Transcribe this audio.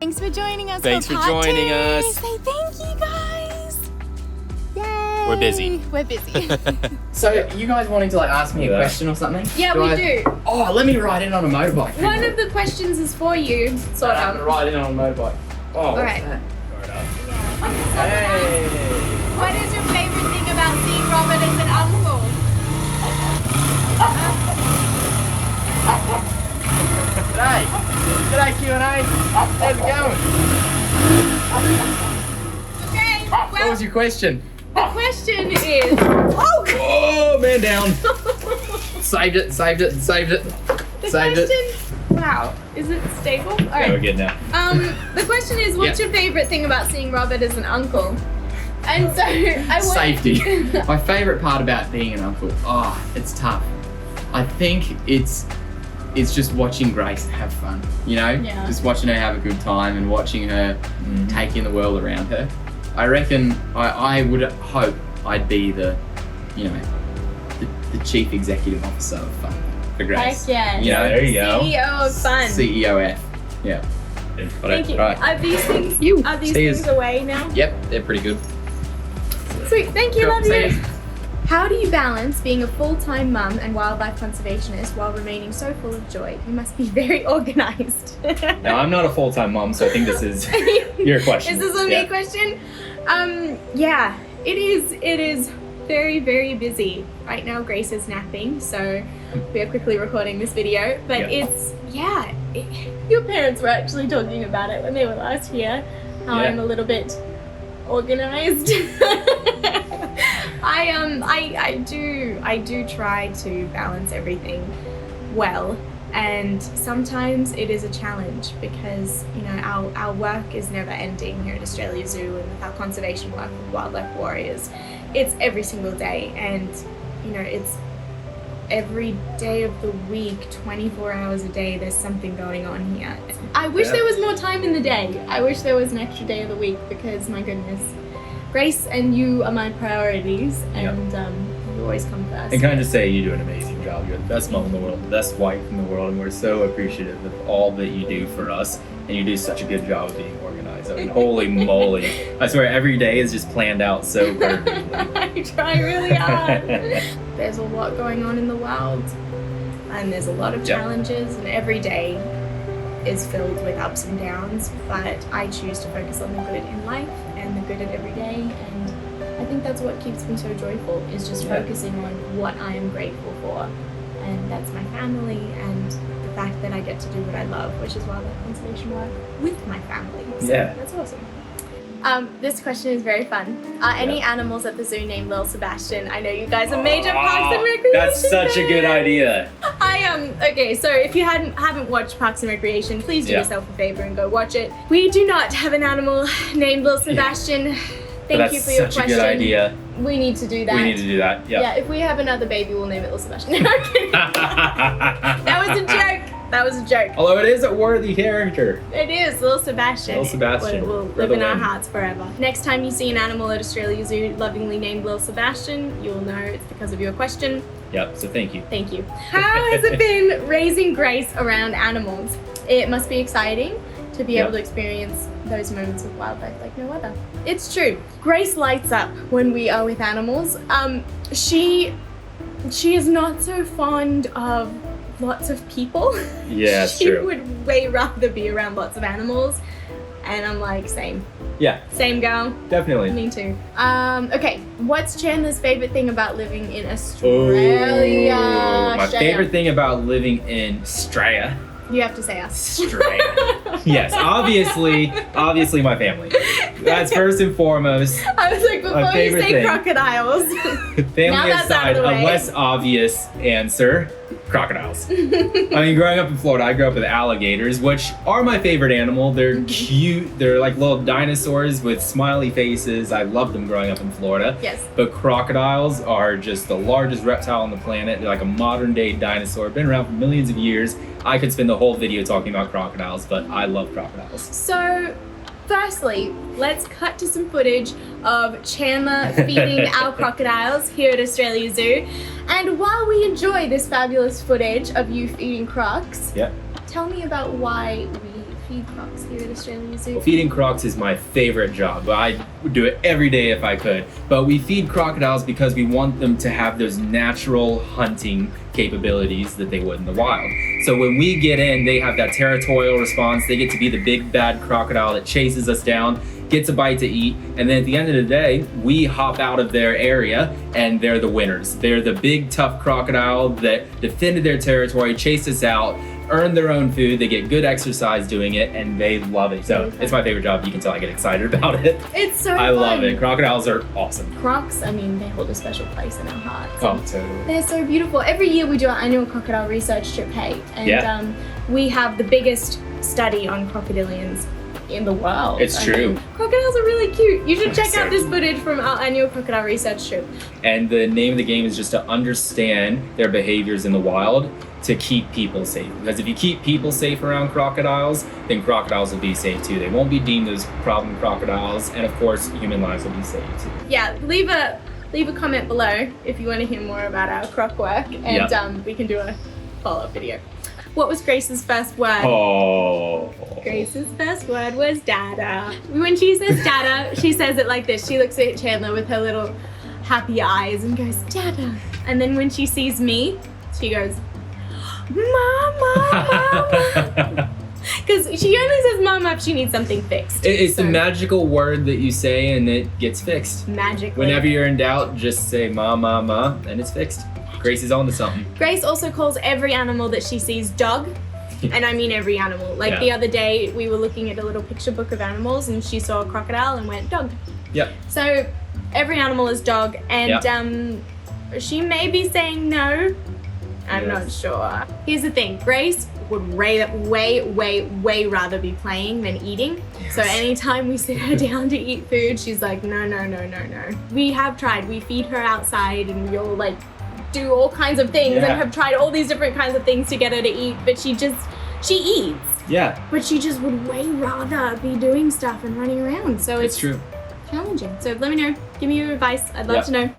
Thanks for joining us. Thanks for joining us. Say thank you, guys. Yay. We're busy. We're busy. So, you guys wanting to like ask me a question or something? Yeah, we do. Oh, let me ride in on a motorbike. One of the questions is for you, sort I'm of. gonna ride in on a motorbike. Oh, All what's right. that? Hey. What is your favorite thing about seeing Robert as an uncle? G'day. G'day, Q&A. How's it going? Okay, What well, was your question? the question is... Oh, man down. Saved it. The Saved question... it. Wow, is it stable? All Yeah, we're right. good now. The question is, what's your favorite thing about seeing Robert as an uncle? And so I want... Safety. My favourite part about being an uncle, it's tough. I think it's just watching Grace have fun, you know? Yeah. Just watching her have a good time and watching her take in the world around her. I reckon I would hope I'd be the chief executive officer of fun for Grace. Heck yeah. You know, there you go. CEO of fun. CEOF. Yeah. Thank you. Right. Are these things Cheers. away now? Yep, they're pretty good. Sweet, thank you, Cool. love See you. ya. How do you balance being a full-time mum and wildlife conservationist while remaining so full of joy? You must be very organized. Now, I'm not a full-time mom, so I think this is your question. Is this a me question? Yeah, it is very, very busy. Right now, Grace is napping, so we are quickly recording this video. But your parents were actually talking about it when they were last here. How I'm a little bit organized. I do try to balance everything well. And sometimes it is a challenge because, you know, our work is never ending here at Australia Zoo, and with our conservation work with Wildlife Warriors, it's every single day, and, you know, it's every day of the week, 24 hours a day, there's something going on here. I wish there was more time in the day. I wish there was an extra day of the week because, my goodness, Grace and you are my priorities, and you always come first. And can I just say, you do an amazing job. You're the best mom in the world, the best wife in the world, and we're so appreciative of all that you do for us. And you do such a good job of being organized. I mean, holy moly. I swear, every day is just planned out so perfectly. I try really hard. There's a lot going on in the world, and there's a lot of challenges, and every day is filled with ups and downs, but I choose to focus on the good in life and the good in every day, and I think that's what keeps me so joyful, is just focusing on what I am grateful for, and that's my family and the fact that I get to do what I love, which is wildlife conservation work with my family. So that's awesome. This question is very fun. Are any animals at the zoo named Lil Sebastian? I know you guys are major Parks and Recreation That's such a good fans. idea. Okay, so if you haven't watched Parks and Recreation, please do yourself a favor and go watch it. We do not have an animal named Lil Sebastian. Thank you for your question. That's such a good idea. We need to do that. We need to do that, Yeah, if we have another baby, we'll name it Lil Sebastian. No, I'm kidding. That was a joke. That was a joke. Although it is a worthy character. It is, Lil Sebastian. Lil Sebastian. Will live in our hearts forever. Next time you see an animal at Australia Zoo lovingly named Lil Sebastian, you'll know it's because of your question. Yep, so thank you. Thank you. How has it been raising Grace around animals? It must be exciting to be able to experience those moments with wildlife like no other. It's true. Grace lights up when we are with animals. She is not so fond of lots of people. Yeah, it's she true. would way rather be around lots of animals, and I'm like, same. Yeah. Same girl. Definitely. Me too. Okay, what's Chandler's favorite thing about living in Australia? My favorite thing about living in Australia. You have to say us. Australia. Yes, obviously my family. That's first and fourmost. I was like, before you say crocodiles. Family aside, a less obvious answer. Crocodiles. I mean, growing up in Florida, I grew up with alligators, which are my favorite animal. They're cute. They're like little dinosaurs with smiley faces. I loved them growing up in Florida. Yes. But crocodiles are just the largest reptile on the planet. They're like a modern day dinosaur. Been around for millions of years. I could spend the whole video talking about crocodiles, but I love crocodiles. So, firstly, let's cut to some footage of Chandler feeding our crocodiles here at Australia Zoo. And while we enjoy this fabulous footage of you feeding crocs, Yep. tell me about why we feed crocs here at Australia Zoo? Well, feeding crocs is my favorite job. I would do it every day if I could. But we feed crocodiles because we want them to have those natural hunting capabilities that they would in the wild. So when we get in, they have that territorial response. They get to be the big bad crocodile that chases us down, gets a bite to eat, and then at the end of the day, we hop out of their area and they're the winners. They're the big tough crocodile that defended their territory, chased us out, earned their own food, they get good exercise doing it, and they love it. So it's my favorite job. You can tell I get excited about it. It's so I fun. love it. Crocodiles are awesome. Crocs, I mean, they hold a special place in our hearts. Oh, totally. They're so beautiful. Every year we do our annual crocodile research trip, hey, and we have the biggest study on crocodilians in the world. It's true. Crocodiles are really cute. You should check out this footage from our annual crocodile research trip. And the name of the game is just to understand their behaviors in the wild to keep people safe. Because if you keep people safe around crocodiles, then crocodiles will be safe too. They won't be deemed as problem crocodiles, and of course, human lives will be safe too. Yeah, leave a comment below if you want to hear more about our croc work, and we can do a follow-up video. What was Grace's first word? Oh. Grace's first word was dada. When she says dada, she says it like this. She looks at Chandler with her little happy eyes and goes, dada. And then when she sees me, she goes, mama. Because she only says mama if she needs something fixed. It's the magical word that you say and it gets fixed. Magically. Whenever you're in doubt, just say ma, ma, ma, and it's fixed. Grace is on to something. Grace also calls every animal that she sees dog. And I mean every animal. Like the other day, we were looking at a little picture book of animals and she saw a crocodile and went, dog. Yep. So every animal is dog. And she may be saying no. I'm not sure. Here's the thing. Grace would way rather be playing than eating. Yes. So anytime we sit her down to eat food, she's like, no. We have tried. We feed her outside and we'll like do all kinds of things and have tried all these different kinds of things to get her to eat, but she eats. Yeah. But she just would way rather be doing stuff and running around. So it's true. Challenging. So let me know. Give me your advice. I'd love to know.